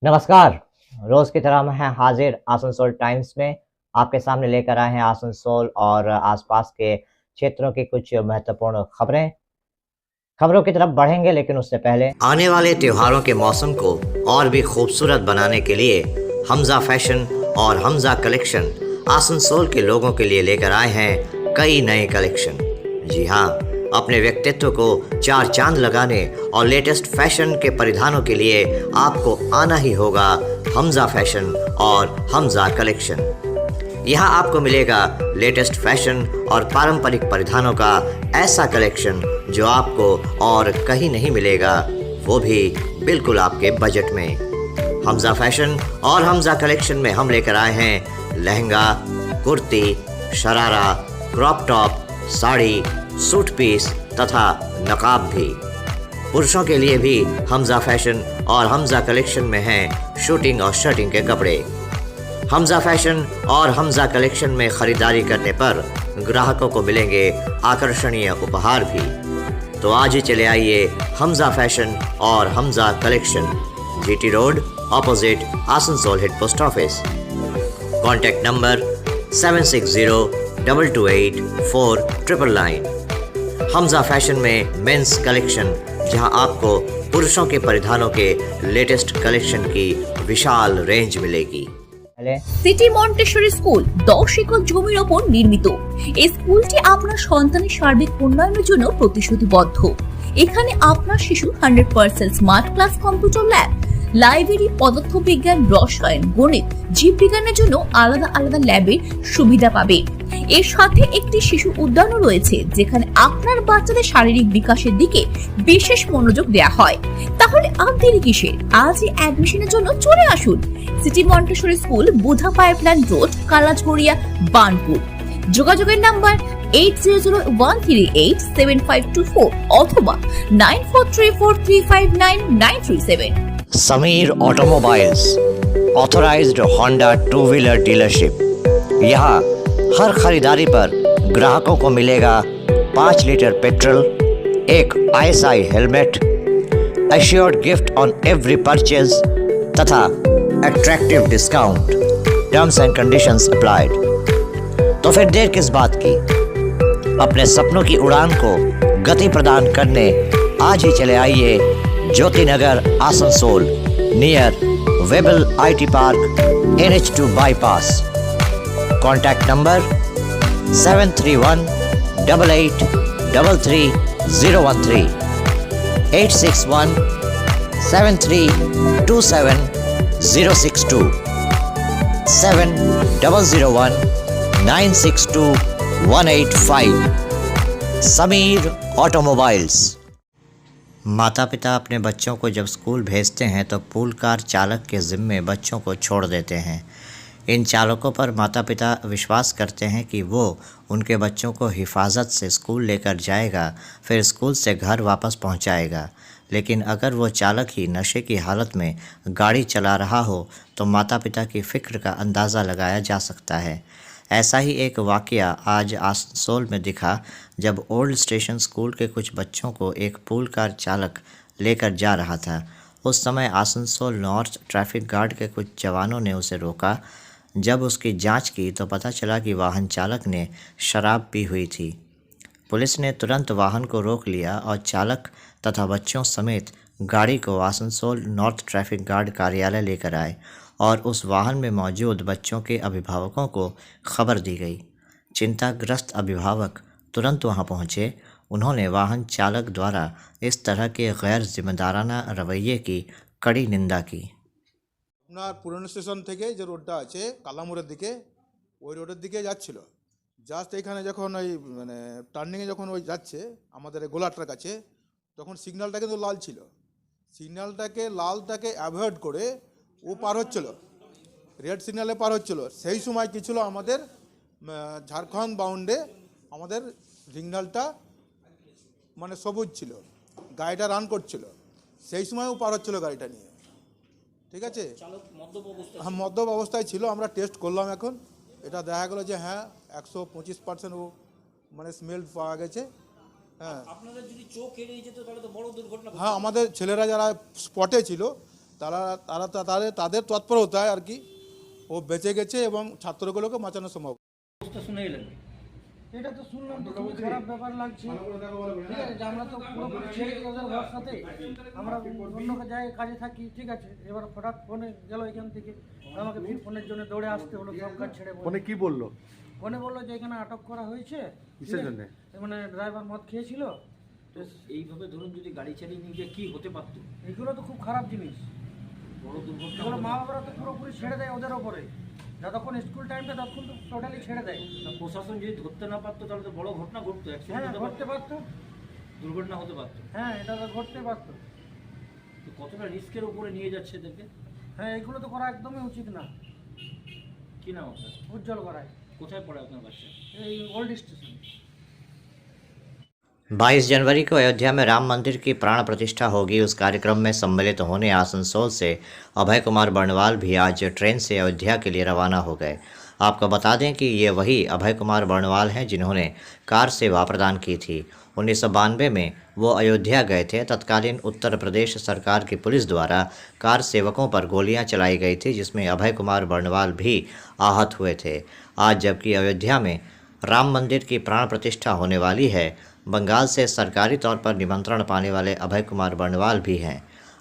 नमस्कार। रोज की तरह हम हैं हाजिर आसनसोल टाइम्स में। आपके सामने लेकर आए हैं आसनसोल और आसपास के क्षेत्रों की कुछ महत्वपूर्ण खबरें। खबरों की तरफ बढ़ेंगे, लेकिन उससे पहले आने वाले त्योहारों के मौसम को और भी खूबसूरत बनाने के लिए हमजा फैशन और हमजा कलेक्शन आसनसोल के लोगों के लिए लेकर आए हैं कई नए कलेक्शन। जी हाँ, अपने व्यक्तित्व को चार चांद लगाने और लेटेस्ट फैशन के परिधानों के लिए आपको आना ही होगा हमजा फैशन और हमजा कलेक्शन। यहाँ आपको मिलेगा लेटेस्ट फैशन और पारंपरिक परिधानों का ऐसा कलेक्शन जो आपको और कहीं नहीं मिलेगा, वो भी बिल्कुल आपके बजट में। हमजा फैशन और हमजा कलेक्शन में हम लेकर आए हैं lehenga, kurti, sharara, crop top, sari, suit piece तथा नकाब भी। पुरुषों के लिए भी हमजा फैशन और हमजा कलेक्शन में हैं शूटिंग और शर्टिंग के कपड़े। हमजा फैशन और हमजा कलेक्शन में खरीदारी करने पर ग्राहकों को मिलेंगे आकर्षणीय उपहार भी। तो आज ही चले आइए हमजा फैशन और Hamza collection, GT road, opposite Asansol head post office. Contact number 7602284999। Hamza fashion में मेंस कलेक्शन, जहां आपको पुरुषों के परिधानों के लेटेस्ट कलेक्शन की विशाल रेंज मिलेगी। সিটি মন্টেসরি স্কুল 10 একর জমির ওপর নির্মিত। এই স্কুলটি আপনার সন্তানের সার্বিক উন্নয়নের জন্য প্রতিশ্রুতিবদ্ধ। এখানে আপনার শিশু 100% smart class, computer lab, library, পদার্থবিজ্ঞান, রসায়ন, গণিত, জীববিজ্ঞানের জন্য আলাদা আলাদা ল্যাবের সুবিধা পাবে। এর সাথে একটি শিশু উদ্যানও রয়েছে, যেখানে আপনার বাচ্চাদের শারীরিক বিকাশের দিকে বিশেষ মনোযোগ দেওয়া হয়। তাহলে আর দেরি কিসের? আজই অ্যাডমিশনের জন্য চলে আসুন city Montessori school, Budha pipeline road, Kalajharia, Banpur. যোগাযোগের নাম্বার 8001387524 অথবা 9434359937। Sameer automobiles, authorised Honda two wheeler dealership. यहाँ हर खरीदारी पर ग्राहकों को मिलेगा 5 लीटर पेट्रोल, एक ISI helmet, assured gift on every purchase तथा attractive discount. Terms and conditions applied. तो फिर देर किस बात की, अपने सपनों की उड़ान को गति प्रदान करने आज ही चले आइए Jyoti Nagar Asansol, near Webel IT park, NH2 bypass. Contact number 7318833013, 8617327062, 7001962185। Sameer automobiles. माता पिता अपने बच्चों को जब स्कूल भेजते हैं तो पूल कार चालक के ज़िम्मे बच्चों को छोड़ देते हैं। इन चालकों पर माता पिता विश्वास करते हैं कि वो उनके बच्चों को हिफाजत से स्कूल लेकर जाएगा, फिर स्कूल से घर वापस पहुंचाएगा। लेकिन अगर वो चालक ही नशे की हालत में गाड़ी चला रहा हो तो माता पिता की फ़िक्र का अंदाज़ा लगाया जा सकता है। ऐसा ही एक वाक़या आज आसनसोल में दिखा, जब ओल्ड स्टेशन स्कूल के कुछ बच्चों को एक पूल कार चालक लेकर जा रहा था। उस समय आसनसोल नॉर्थ ट्रैफिक गार्ड के कुछ जवानों ने उसे रोका। जब उसकी जांच की तो पता चला कि वाहन चालक ने शराब पी हुई थी। पुलिस ने तुरंत वाहन को रोक लिया और चालक तथा बच्चों समेत गाड़ी को आसनसोल नॉर्थ ट्रैफिक गार्ड कार्यालय लेकर आए और उस वाहन में मौजूद बच्चों के अभिभावकों को खबर दी गई। चिंताग्रस्त अभिभावक तुरंत वहां पहुंचे। उन्होंने वाहन चालक द्वारा इस तरह के गैर जिम्मेदाराना रवैये की कड़ी निंदा की। আপনার পুরনো স্টেশন থেকে যে রোডটা আছে কালামোড়ের দিকে, ওই রোডের দিকে যাচ্ছিল। জাস্ট এখানে যখন ওই মানে টার্নিংয়ে যখন ওই যাচ্ছে আমাদের এই গোলাটার কাছে, তখন সিগন্যালটা কিন্তু লাল ছিল। লালটাকে অ্যাভয়েড করে ও পার হচ্ছিল, রেড সিগন্যালে পার হচ্ছিল। সেই সময় কী ছিল, আমাদের ঝাড়খণ্ড বাউন্ডে আমাদের সিগন্যালটা মানে সবুজ ছিল, গাড়িটা রান করছিল। সেই সময় ও পার হচ্ছিল গাড়িটা নিয়ে। ঠিক আছে, হ্যাঁ মদ্যপ অবস্থায় ছিল। আমরা টেস্ট করলাম, এখন এটা দেখা গেলো যে হ্যাঁ 125% ও মানে স্মেল পাওয়া গেছে। হ্যাঁ, আপনাদের যদি চোখ এড়িয়ে যেত তাহলে তো বড় দুর্ঘটনা। হ্যাঁ, আমাদের ছেলেরা যারা স্পটে ছিল তাদের তৎপরতায় আর কি ও বেঁচে গেছে এবং ছাত্রগুলোকে বাঁচানো সম্ভব। অবস্থা শুনে এলেন, এটা তো শুনলাম তো খুবই খারাপ ব্যাপার লাগছে। ঠিক আছে, যে আমরা তো পুরোপুরি ছেড়ে দিই ওদের ভরসাতে, আমরা অন্য জায়গায় কাজে থাকি, ঠিক আছে। এবার হঠাৎ ফোনে গেল এখান থেকে, আমাকে ফির ফোনের জন্য দৌড়ে আসতে হলো, সব কাজ ছেড়ে। ফোনে কি বললো? ফোনে বললো যে এখানে আটক করা হয়েছে। কিসের জন্য? মানে ড্রাইভার মদ খেয়েছিল। তো এইভাবে ধরুন যদি গাড়ি চালিয়ে নিয়ে গিয়ে কি হতে পারতো? এগুলো তো খুব খারাপ জিনিস। বড় দুর্ঘটনা এগুলো হতো। মা বাবারা তো পুরোপুরি ছেড়ে দেয় ওদের ওপরে, যতক্ষণ স্কুল টাইমটা ততক্ষণ তো টোটালি ছেড়ে দেয়। তা প্রশাসন যদি ধরতে না পারতো তাহলে তো বড় ঘটনা ঘটতো, হ্যাঁ, অ্যাক্সিডেন্ট হতে ঘটতে পারতো, পারতো। দুর্ঘটনা হতে পারতো। হ্যাঁ, এটা তো ঘটতে পারতো। তো কতটা রিস্কের উপরে নিয়ে যাচ্ছে এদেরকে? হ্যাঁ, এগুলো তো করা একদমই উচিত না। কি নাম আপনার? উজ্জ্বল করায় কোথায় পড়ে আপনার বাচ্চা? এই ওল্ড স্টেশন। 22 जनवरी को अयोध्या में राम मंदिर की प्राण प्रतिष्ठा होगी। उस कार्यक्रम में सम्मिलित होने आसनसोल से अभय कुमार बर्णवाल भी आज ट्रेन से अयोध्या के लिए रवाना हो गए। आपको बता दें कि ये वही अभय कुमार बर्णवाल हैं जिन्होंने कार सेवा प्रदान की थी। 1992 में वो अयोध्या गए थे। तत्कालीन उत्तर प्रदेश सरकार की पुलिस द्वारा कार सेवकों पर गोलियां चलाई गई थी, जिसमें अभय कुमार बर्णवाल भी आहत हुए थे। आज जबकि अयोध्या में राम मंदिर की प्राण प्रतिष्ठा होने वाली है, बंगाल से सरकारी तौर पर निमंत्रण पाने वाले अभय कुमार बर्णवाल भी हैं।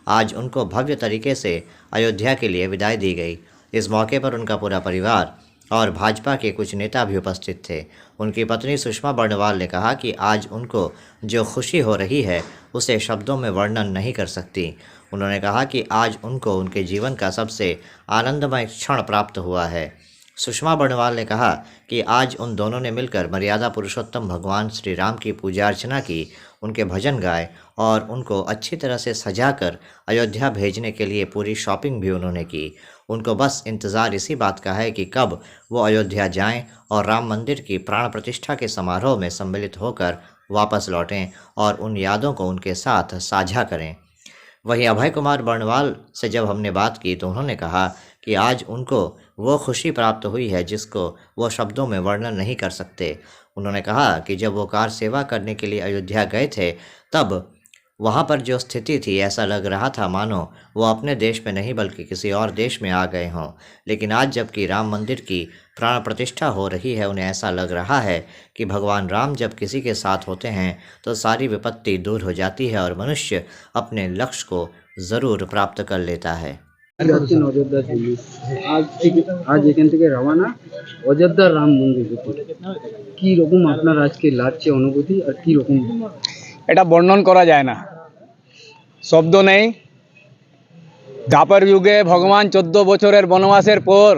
आज उनको भव्य तरीके से अयोध्या के लिए विदाई दी गई। इस मौके पर उनका पूरा परिवार और भाजपा के कुछ नेता भी उपस्थित थे। उनकी पत्नी सुषमा बर्णवाल ने कहा कि आज उनको जो खुशी हो रही है उसे शब्दों में वर्णन नहीं कर सकती। उन्होंने कहा कि आज उनको उनके जीवन का सबसे आनंदमय क्षण प्राप्त हुआ है। सुषमा बर्णवाल ने कहा कि आज उन दोनों ने मिलकर मर्यादा पुरुषोत्तम भगवान श्री राम की पूजा अर्चना की, उनके भजन गाए और उनको अच्छी तरह से सजाकर अयोध्या भेजने के लिए पूरी शॉपिंग भी उन्होंने की। उनको बस इंतज़ार इसी बात का है कि कब वो अयोध्या जाएं और राम मंदिर की प्राण प्रतिष्ठा के समारोह में सम्मिलित होकर वापस लौटें और उन यादों को उनके साथ साझा करें। वहीं अभय कुमार बर्णवाल से जब हमने बात की तो उन्होंने कहा कि आज उनको वो खुशी प्राप्त हुई है जिसको वो शब्दों में वर्णन नहीं कर सकते। उन्होंने कहा कि जब वो कार सेवा करने के लिए अयोध्या गए थे तब वहाँ पर जो स्थिति थी ऐसा लग रहा था मानो वो अपने देश में नहीं बल्कि किसी और देश में आ गए हों। लेकिन आज जबकि राम मंदिर की प्राण प्रतिष्ठा हो रही है, उन्हें ऐसा लग रहा है कि भगवान राम जब किसी के साथ होते हैं तो सारी विपत्ति दूर हो जाती है और मनुष्य अपने लक्ष्य को ज़रूर प्राप्त कर लेता है। আজ এখান থেকে রওনা অযোধ্যার রাম মন্দির হতে, কি রকম আপনার আজকে লাগছে অনুভূতি আর কি রকম? এটা বর্ণন করা যায় না, শব্দ নেই। দ্বাপর যুগে ভগবান 14 বছরের বনবাসের পর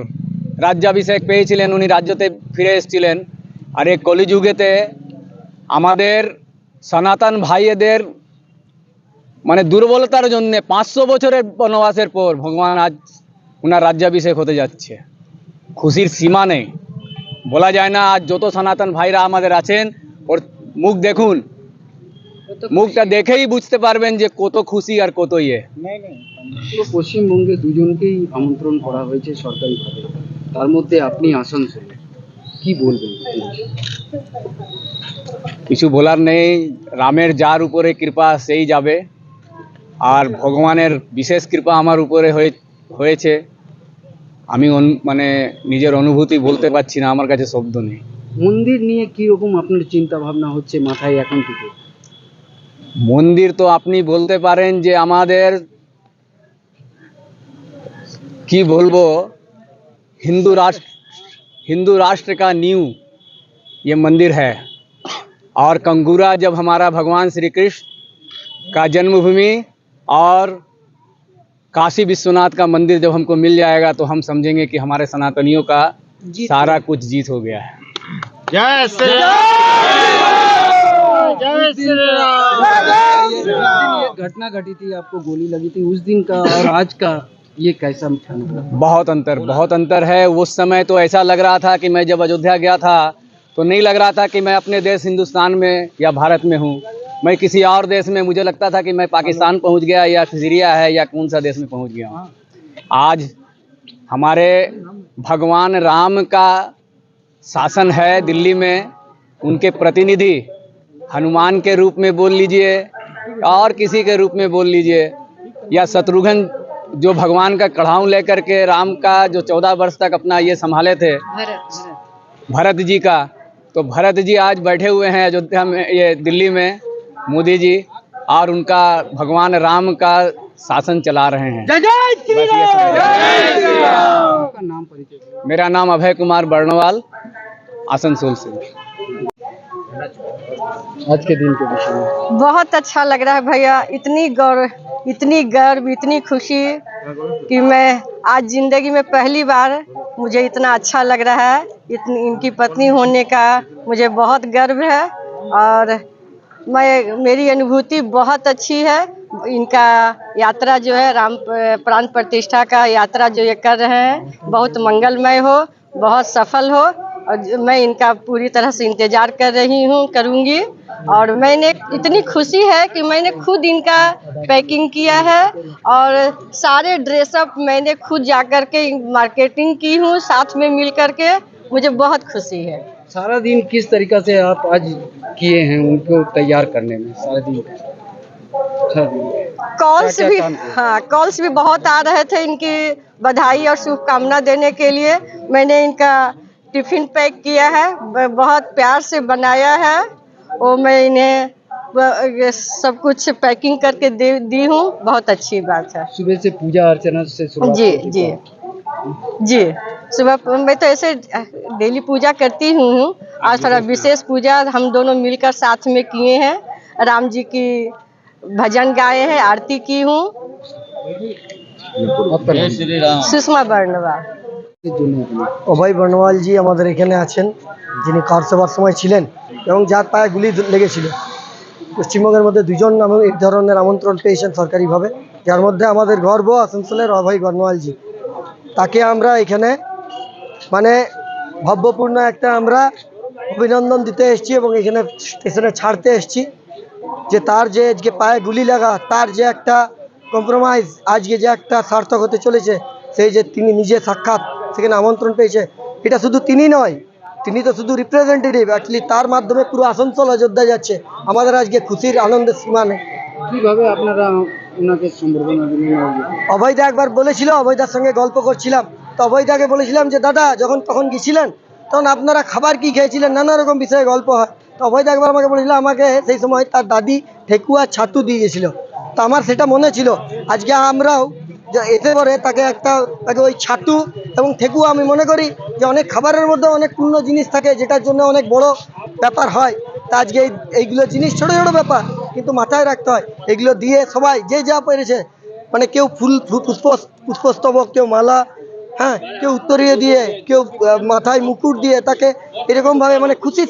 রাজ্যাভিষেক পেয়েছিলেন, উনি রাজ্যতে ফিরে এসেছিলেন। আর এই কলিযুগেতে আমাদের সনাতন ভাইয়েদের মানে দুর্বলতার জন্য 500 বছরের বনবাসের পর ভগবান আজ ওনার রাজ্যাভিষেক হতে যাচ্ছে। খুশির সীমা নেই, বলা যায় না। আজ যত সনাতন ভাইরা আমাদের আছেন ওর মুখ দেখুন, মুখটা দেখেই বুঝতে পারবেন যে কত খুশি আর কত ইয়ে। পুরো পশ্চিমবঙ্গে দুজনকেই আমন্ত্রণ করা হয়েছে সরকারিভাবে, তার মধ্যে আপনি আসানসোল, কি বলবেন? কিছু বলার নেই, রামের যার উপরে কৃপা সেই যাবে। আর ভগবানের বিশেষ কৃপা আমার উপরে হয়েছে। আমি মানে নিজের অনুভূতি বলতে পারছি না, আমার কাছে শব্দ নেই। মন্দির নিয়ে কি রকম আপনার চিন্তা ভাবনা হচ্ছে মাথায় এখন থেকে? মন্দির তো আপনি বলতে পারেন যে আমাদের কি বলবো, हिंदू राष्ट्र का नींव ये मंदिर है। और कंगूरा जब हमारा भगवान श्री कृष्ण का जन्मभूमि और काशी विश्वनाथ का मंदिर जब हमको मिल जाएगा तो हम समझेंगे कि हमारे सनातनियों का सारा कुछ जीत हो गया है। जय श्री राम, जय श्री राम। ये घटना घटी थी, आपको गोली लगी थी, उस दिन का और आज का ये कैसा क्षण हुआ? बहुत अंतर है। उस समय तो ऐसा लग रहा था कि मैं जब अयोध्या गया था तो नहीं लग रहा था कि मैं अपने देश हिंदुस्तान में या भारत में हूँ, मैं किसी और देश में। मुझे लगता था कि मैं पाकिस्तान पहुँच गया या सीरिया है या कौन सा देश में पहुँच गया हूँ। आज हमारे भगवान राम का शासन है दिल्ली में, उनके प्रतिनिधि हनुमान के रूप में बोल लीजिए और किसी के रूप में बोल लीजिए, या शत्रुघ्न जो भगवान का कढ़ाऊ लेकर के राम का जो 14 वर्ष तक अपना ये संभाले थे भरत जी का, तो भरत जी आज बैठे हुए हैं अयोध्या में, ये दिल्ली में मोदी जी, और उनका भगवान राम का शासन चला रहे हैं। मेरा नाम अभय कुमार बर्णवाल, आसनसोल से। आज के दिन के विषय में बहुत अच्छा लग रहा है भैया, इतनी गर्व, इतनी खुशी कि मैं आज जिंदगी में पहली बार मुझे इतना अच्छा लग रहा है। इनकी पत्नी होने का मुझे बहुत गर्व है और मेरी अनुभूति बहुत अच्छी है। इनका यात्रा जो है राम प्राण प्रतिष्ठा का यात्रा जो ये कर रहे हैं बहुत मंगलमय हो, बहुत सफल हो, और मैं इनका पूरी तरह से इंतजार कर रही हूँ, करूँगी। और मैंने इतनी खुशी है कि मैंने खुद इनका पैकिंग किया है और सारे ड्रेसअप मैंने खुद जाकर के मार्केटिंग की हूँ, साथ में मिल कर के। मुझे बहुत खुशी है। सारा दिन किस तरीका से आप आज किए हैं उनको तैयार करने में? सारा दिन कॉल्स भी बहुत आ रहे थे इनकी बधाई और शुभकामना देने के लिए। मैंने इनका टिफिन पैक किया है, बहुत प्यार से बनाया है, और मैं इन्हें सब कुछ पैकिंग करके दी हूँ। बहुत अच्छी बात है। सुबह से पूजा अर्चना से शुरुआत जी सुबह मैं तो ऐसे डेली पूजा करती हूँ। आज थोड़ा विशेष पूजा हम दोनों मिलकर साथ में किए हैं। राम जी की भजन गाए हैं, आरती की हूँ। सुषमा बर्णवाल। অভয় বর্ণওয়াল জি আমাদের এখানে আছেন, যিনি কার সভার সময় ছিলেন এবং যার পায়ে গুলি লেগেছিল। পশ্চিমবঙ্গের মধ্যে দুজন এই ধরনের আমন্ত্রণ পেয়েছেন সরকারিভাবে, যার মধ্যে আমাদের গর্ব আসানসোলের অভয় বর্ণওয়াল জি। তাকে আমরা এখানে মানে ভাবপূর্ণ একটা আমরা অভিনন্দন দিতে এসেছি এবং এখানে স্টেশনে ছাড়তে এসেছি যে তার যে আজকে পায়ে গুলি লাগা, তার যে একটা কম্প্রোমাইজ আজকে যে একটা সার্থক হতে চলেছে, সেই যে তিনি নিজে সাক্ষাৎ সেখানে আমন্ত্রণ পেয়েছে, এটা শুধু তিনি নয়, তিনি তো শুধু রিপ্রেজেন্টেটিভ, অ্যাকচুয়ালি তার মাধ্যমে পুরো আসানসোল অযোধ্যা যাচ্ছে। আমাদের আজকে খুশির আনন্দের সীমা নেই। কিভাবে আপনারা ওনাকে সম্বর্ধনা দিলেন? অভয়দা একবার বলেছিল, অভয়দার সঙ্গে গল্প করছিলাম, তো অভয়দাকে বলেছিলাম যে দাদা যখন তখন গেছিলেন তখন আপনারা খাবার কি খেয়েছিলেন, নানা রকম বিষয়ে গল্প হয়। তো অভয়দা একবার আমাকে বলেছিল, আমাকে সেই সময় তার দাদি ঠেকুয়া ছাতু দিয়ে গেছিল। তো আমার সেটা মনে ছিল, আজকে আমরাও এতে পরে তাকে ওই ছাতু এবং ঠেকুয়া, আমি মনে করি যে অনেক খাবারের মধ্যে অনেক পূর্ণ জিনিস থাকে যেটার জন্য অনেক বড় ব্যাপার হয়। তা আজকে এইগুলো জিনিস ছোট ছোট ব্যাপার কিন্তু মাথায় রাখতে হয়। এগুলো দিয়ে সবাই যে যা পেরেছে, মানে কেউ পুষ্পস্তবক, কেউ মালা, হ্যাঁ, কেউ উত্তরীয় দিয়ে, কেউ মাথায় মুকুট দিয়ে, তাকে এরকমভাবে মানে খুশির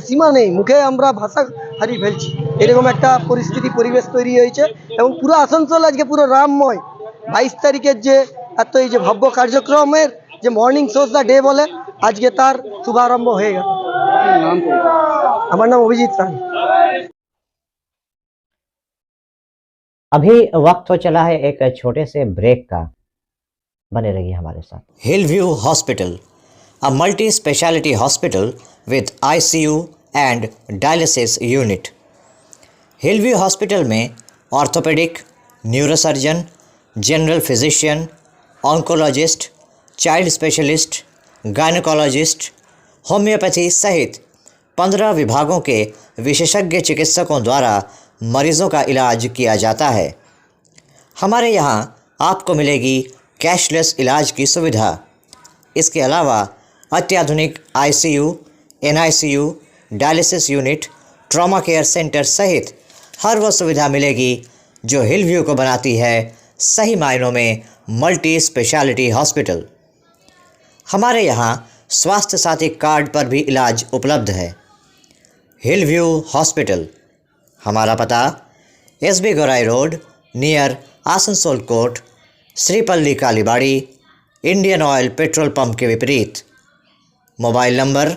সীমা নেই, মুখে আমরা ভাষা হারিয়ে ফেলছি। এরকম একটা পরিবেশ তৈরি হয়েছে এবং পুরো আসানসোল আজকে পুরো রামময়। 22 তারিখের যে এত এই যে ভব্য কার্যক্রমের যে মর্নিং শোজ দ্য ডে বলে, আজকে তার শুভারম্ভ হয়ে গেল। আমার নাম অভিজিৎ রায়। अभी वक्त हो चला है एक छोटे से ब्रेक का, बने रहिए हमारे साथ। Hillview hospital, a multi-speciality hospital with ICU and dialysis unit. Hillview hospital में orthopaedic, neurosurgeon, general physician, oncologist, child specialist, gynaecologist, homoeopathy सहित 15 विभागों के विशेषज्ञ चिकित्सकों द्वारा मरीज़ों का इलाज किया जाता है। हमारे यहाँ आपको मिलेगी कैशलेस इलाज की सुविधा। इसके अलावा अत्याधुनिक ICU, NICU, dialysis unit, trauma care centre सहित हर वह सुविधा मिलेगी जो हिलव्यू को बनाती है सही मायनों में मल्टी स्पेशलिटी हॉस्पिटल। हमारे यहाँ स्वास्थ्य साथी कार्ड पर भी इलाज उपलब्ध है। हिलव्यू हॉस्पिटल, हमारा पता SB Gaurai road near Asansol court, Shripalli Kalibari, Indian Oil petrol pump के विपरीत। Mobile number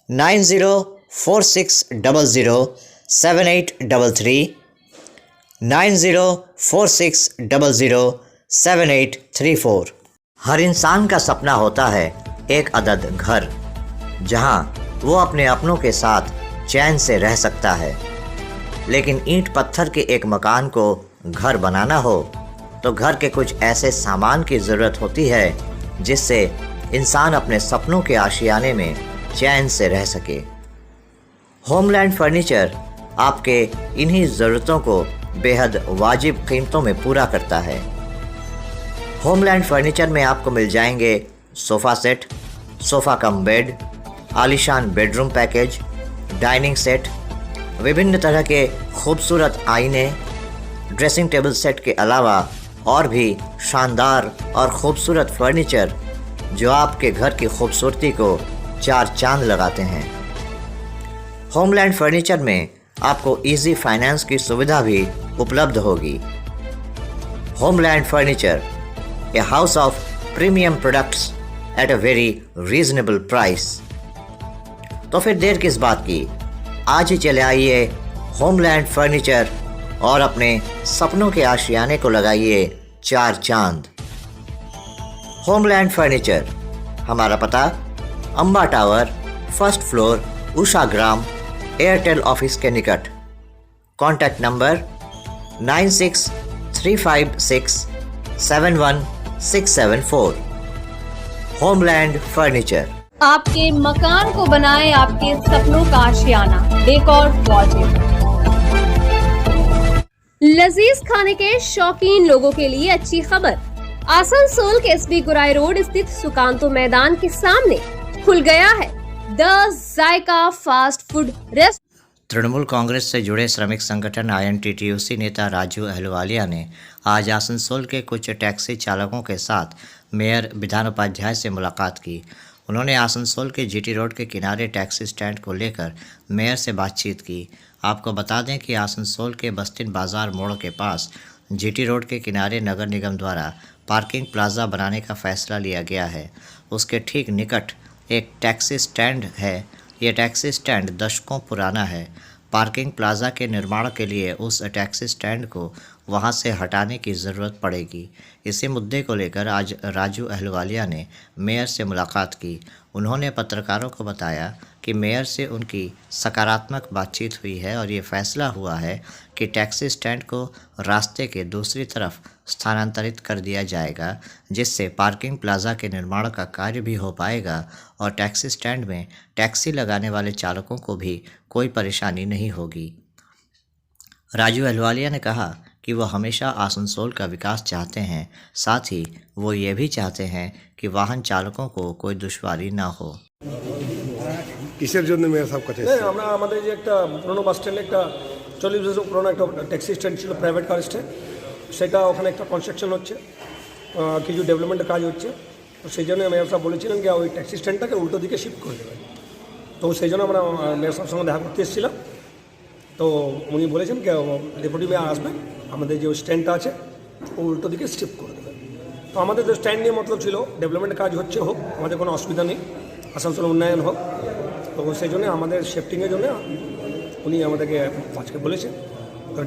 9046007833, 9046007834। हर इंसान का सपना होता है एक अदद घर, जहां वो अपने अपनों के साथ चैन से रह सकता है। लेकिन ईंट पत्थर के एक मकान को घर बनाना हो तो घर के कुछ ऐसे सामान की ज़रूरत होती है जिससे इंसान अपने सपनों के आशियाने में चैन से रह सके। होमलैंड फर्नीचर आपके इन्हीं ज़रूरतों को बेहद वाजिब कीमतों में पूरा करता है। होमलैंड फर्नीचर में आपको मिल जाएंगे sofa set, sofa cum bed, आलीशान बेडरूम पैकेज, डाइनिंग सेट, विभिन्न तरह के खूबसूरत आईने, ड्रेसिंग टेबल सेट के अलावा और भी शानदार और ख़ूबसूरत फर्नीचर जो आपके घर की खूबसूरती को चार चांद लगाते हैं। होमलैंड फर्नीचर में आपको इजी फाइनेंस की सुविधा भी उपलब्ध होगी। Homeland furniture, a house of premium products at a very reasonable price. तो फिर देर किस बात की, आज ही चले आइए होमलैंड फर्नीचर और अपने सपनों के आशियाने को लगाइए चार चांद। होमलैंड फर्नीचर, हमारा पता Amba tower, first floor, Usha ग्राम, एयरटेल ऑफिस के निकट। Contact number 9635671674। Homeland furniture. आपके मकान को बनाए आपके सपनों का आशियाना, डेकोर वॉलपेपर। लजीज खाने के शौकीन लोगों के लिए अच्छी खबर। आसनसोल के एसबी गुराई रोड स्थित सुकांतो मैदान के सामने खुल गया है the Zaika fast food rest. Trinamool Congress से जुड़े श्रमिक संगठन INTTUC नेता राजू अहलुवालिया ने आज आसनसोल के कुछ टैक्सी चालकों के साथ मेयर विधान उपाध्याय से मुलाकात की। उन्होंने आसनसोल के GT रोड के किनारे टैक्सी स्टैंड को लेकर मेयर से बातचीत की। आपको बता दें कि आसनसोल के बस्तिन बाजार मोड़ के पास GT रोड के किनारे नगर निगम द्वारा पार्किंग प्लाजा बनाने का फैसला लिया गया है। उसके ठीक निकट एक टैक्सी स्टैंड है। ये टैक्सी स्टैंड दशकों पुराना है। पार्किंग प्लाजा के निर्माण के लिए उस टैक्सी स्टैंड को वहां से हटाने की ज़रूरत पड़ेगी। इसी मुद्दे को लेकर आज राजू अहलुवालिया ने मेयर से मुलाकात की। उन्होंने पत्रकारों को बताया कि मेयर से उनकी सकारात्मक बातचीत हुई है और ये फैसला हुआ है कि टैक्सी स्टैंड को रास्ते के दूसरी तरफ स्थानांतरित कर दिया जाएगा, जिससे पार्किंग प्लाजा के निर्माण का कार्य भी हो पाएगा और टैक्सी स्टैंड में टैक्सी लगाने वाले चालकों को भी कोई परेशानी नहीं होगी। राजू अहलुवालिया ने कहा कि वो हमेशा आसनसोल का विकास चाहते हैं, साथ ही वो ये भी चाहते हैं कि वाहन चालकों को कोई दुश्वारी ना हो। কিসের জন্য মেয়র সাহেব কাছে এসেছেন? আমরা আমাদের যে একটা পুরনো বাস স্ট্যান্ডে একটা 40 বছর পুরনো একটা ট্যাক্সি স্ট্যান্ড ছিল, প্রাইভেট কার স্ট্যান্ড, সেটা ওখানে একটা কনস্ট্রাকশন হচ্ছে, কিছু ডেভেলপমেন্টের কাজ হচ্ছে। তো সেই জন্য মেয়র সাহেব বলেছিলেন যে ওই ট্যাক্সি স্ট্যান্ডটাকে উল্টো দিকে শিফট করে দেবেন। তো সেই জন্য আমরা মেয়র সাহেবের সঙ্গে দেখা করতে এসেছিলাম। তো উনি বলেছেন যে ডেপুটি মেয়র আসবেন, আমাদের যে স্ট্যান্ডটা আছে ও উল্টো দিকে শিফট করে দেবেন। তো আমাদের যে স্ট্যান্ড নিয়ে মতলব ছিল ডেভেলপমেন্টের কাজ হচ্ছে, হোক, আমাদের কোনো অসুবিধা নেই, আসানসোল উন্নয়ন হোক। তো সেই জন্য আমাদের শিফটিংয়ের জন্য উনি আমাদেরকে আজকে বলেছেন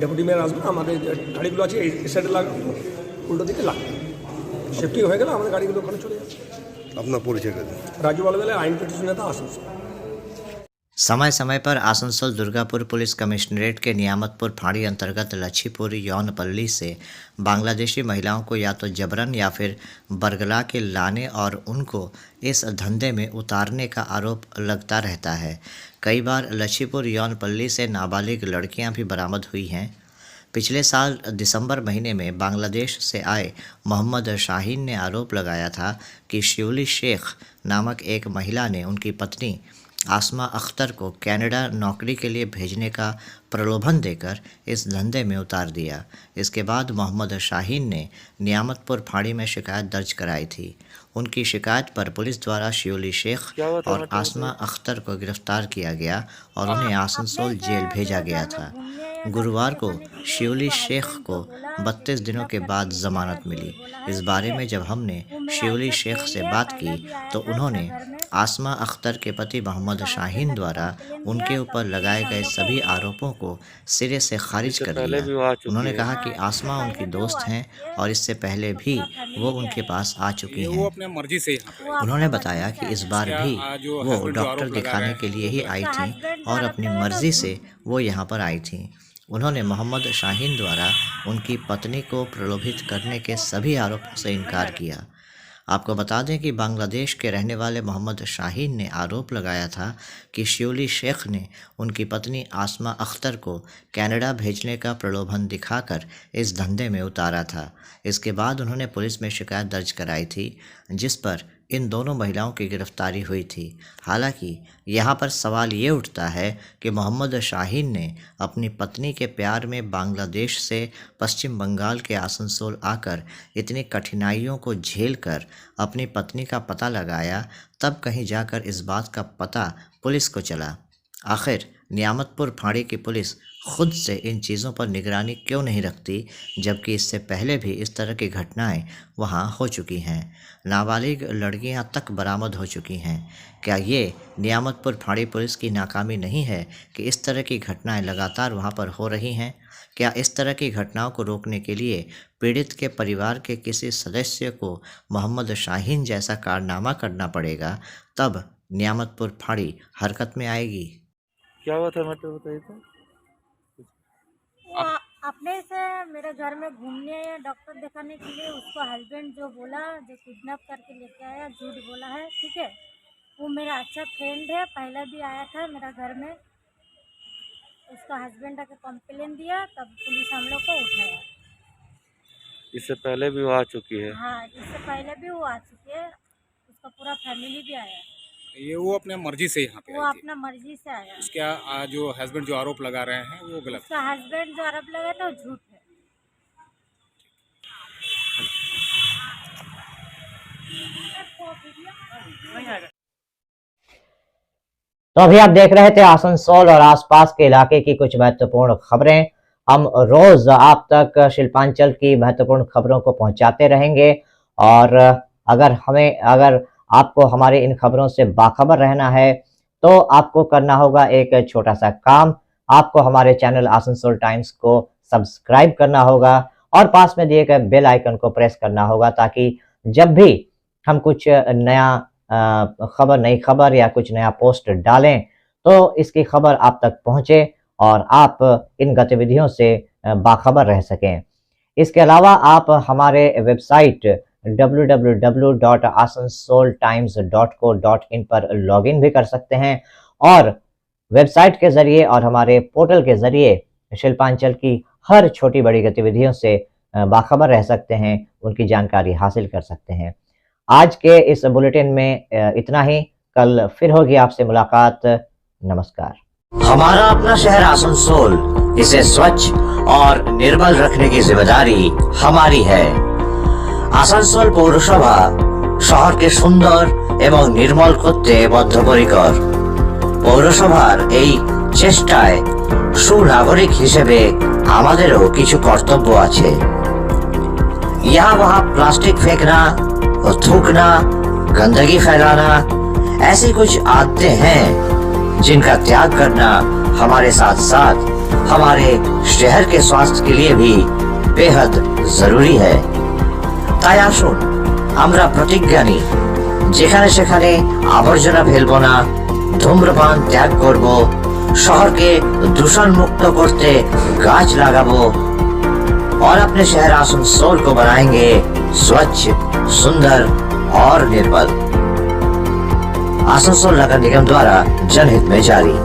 ডেপুটি মেয়র আসবেন, আমাদের গাড়িগুলো আছে এই সাইডে লাগবে, উল্টো দিকে লাগবে, শিফটিং হয়ে গেলে আমাদের গাড়িগুলো ওখানে চলে যাবে। আপনার পরিচয়টা দিন। রাজু আলবেলা INTTUC নেতা, आसनसोल। समय समय पर आसनसोल दुर्गापुर पुलिस कमिश्नरेट के नियामतपुर फाड़ी अंतर्गत लच्छीपुर यौनपल्ली से बांग्लादेशी महिलाओं को या तो जबरन या फिर बरगला के लाने और उनको इस धंधे में उतारने का आरोप लगता रहता है। कई बार लच्छीपुर यौनपल्ली से नाबालिग लड़कियां भी बरामद हुई हैं। पिछले साल दिसंबर महीने में बांग्लादेश से आए मोहम्मद शाहीन ने आरोप लगाया था कि शिवली शेख नामक एक महिला ने उनकी पत्नी आसमा अख्तर को कनाडा नौकरी के लिए भेजने का प्रलोभन देकर इस धंधे में उतार दिया। इसके बाद मोहम्मद शाहीन ने नियामतपुर फाड़ी में शिकायत दर्ज कराई थी। उनकी शिकायत पर पुलिस द्वारा शिवली शेख और आसमा अख्तर को गिरफ्तार किया गया और उन्हें आसनसोल जेल भेजा गया था। गुरुवार को शिवली शेख को 32 दिनों के बाद जमानत मिली। इस बारे में जब हमने शिवली शेख से बात की तो उन्होंने आसमा अख्तर के पति मोहम्मद शाहीन द्वारा उनके ऊपर लगाए गए सभी आरोपों को सिरे से खारिज कर दिया। उन्होंने कहा कि आसमा उनकी दोस्त हैं और इससे पहले भी वो उनके पास आ चुकी हैं। उन्होंने बताया कि इस बार भी वो डॉक्टर दिखाने के लिए ही आई थी और अपनी मर्जी से वो यहाँ पर आई थी। उन्होंने मोहम्मद शाहीन द्वारा उनकी पत्नी को प्रलोभित करने के सभी आरोपों से इनकार किया। आपको बता दें कि बांग्लादेश के रहने वाले मोहम्मद शाहीन ने आरोप लगाया था कि शियोली शेख ने उनकी पत्नी आसमा अख्तर को कनाडा भेजने का प्रलोभन दिखाकर इस धंधे में उतारा था। इसके बाद उन्होंने पुलिस में शिकायत दर्ज कराई थी, जिस पर इन दोनों महिलाओं की गिरफ्तारी हुई थी। हालांकि यहाँ पर सवाल ये उठता है कि मोहम्मद शाहीन ने अपनी पत्नी के प्यार में बांग्लादेश से पश्चिम बंगाल के आसनसोल आकर इतनी कठिनाइयों को झेलकर अपनी पत्नी का पता लगाया, तब कहीं जाकर इस बात का पता पुलिस को चला। आखिर नियामतपुर फाड़ी की पुलिस खुद से इन चीज़ों पर निगरानी क्यों नहीं रखती, जबकि इससे पहले भी इस तरह की घटनाएं वहां हो चुकी हैं। नाबालिग लड़कियां तक बरामद हो चुकी हैं। क्या ये नियामतपुर फाड़ी पुलिस की नाकामी नहीं है कि इस तरह की घटनाएं लगातार वहां पर हो रही हैं? क्या इस तरह की घटनाओं को रोकने के लिए पीड़ित के परिवार के किसी सदस्य को मोहम्मद शाहीन जैसा कारनामा करना पड़ेगा, तब नियामतपुर फाड़ी हरकत में आएगी? क्या हुआ था, मतलब बताइए तो। वो अपने से मेरे घर में घूमने आया डॉक्टर दिखाने के लिए। उसको हस्बैंड जो बोला, जो किडनैप करके लेके आया, झूठ बोला है, ठीक है। वो मेरा अच्छा फ्रेंड है, पहले भी आया था मेरा घर में। उसका हस्बैंड आके कंप्लेन दिया, तब पुलिस हम लोग को उठाया। इससे पहले भी वो आ चुकी है? हाँ, इससे पहले भी वो आ चुकी है। उसका पूरा फैमिली भी आया। ये वो अपने मर्जी से यहाँ पे वो अपना मर्जी से आया। उसका जो हस्बैंड जो आरोप लगा रहे हैं वो गलत। उसका हस्बैंड जो आरोप लगा था वो झूठ है। तो अभी आप देख रहे थे आसनसोल और आसपास के इलाके की कुछ महत्वपूर्ण खबरें। हम रोज आप तक शिल्पांचल की महत्वपूर्ण खबरों को पहुंचाते रहेंगे, और अगर आपको हमारे इन खबरों से बाखबर रहना है तो आपको करना होगा एक छोटा सा काम। आपको हमारे चैनल आसनसोल टाइम्स को सब्सक्राइब करना होगा और पास में दिए गए बेल आइकन को प्रेस करना होगा, ताकि जब भी हम कुछ नई खबर या कुछ नया पोस्ट डालें तो इसकी खबर आप तक पहुंचे और आप इन गतिविधियों से बाखबर रह सकें। इसके अलावा आप हमारे वेबसाइट www.asansoltimes.co.in पर लॉगिन भी कर सकते हैं, और वेबसाइट के जरिए और हमारे पोर्टल के जरिए शिल्पांचल की हर छोटी बड़ी गतिविधियों से बाखबर रह सकते हैं, उनकी जानकारी हासिल कर सकते हैं। आज के इस बुलेटिन में इतना ही। कल फिर होगी आपसे मुलाकात। नमस्कार। हमारा अपना शहर आसनसोल, इसे स्वच्छ और निर्मल रखने की जिम्मेदारी हमारी है। आसानसोल পৌরসভা শহরকে সুন্দর এবং নির্মল করতে বদ্ধপরিকর। পৌরসভার এই চেষ্টায় সুনাগরিক হিসেবে আমাদেরও কিছু কর্তব্য আছে। यहाँ वहाँ प्लास्टिक फेंकना और थूकना, गंदगी फैलाना, ऐसी कुछ आदतें हैं जिनका त्याग करना हमारे साथ साथ हमारे शहर के स्वास्थ्य के लिए भी बेहद जरूरी है। তাই আসুন আমরা প্রতিজ্ঞা নিই, যেখানে সেখানে আবর্জনা ফেলবো না, ধূম্রপান ত্যাগ করব, শহরকে দূষণ মুক্ত করতে গাছ लगाबो और अपने शहर आसनसोल को बनाएंगे स्वच्छ, सुंदर और निर्मल। आसनसोल नगर निगम द्वारा जनहित में जारी।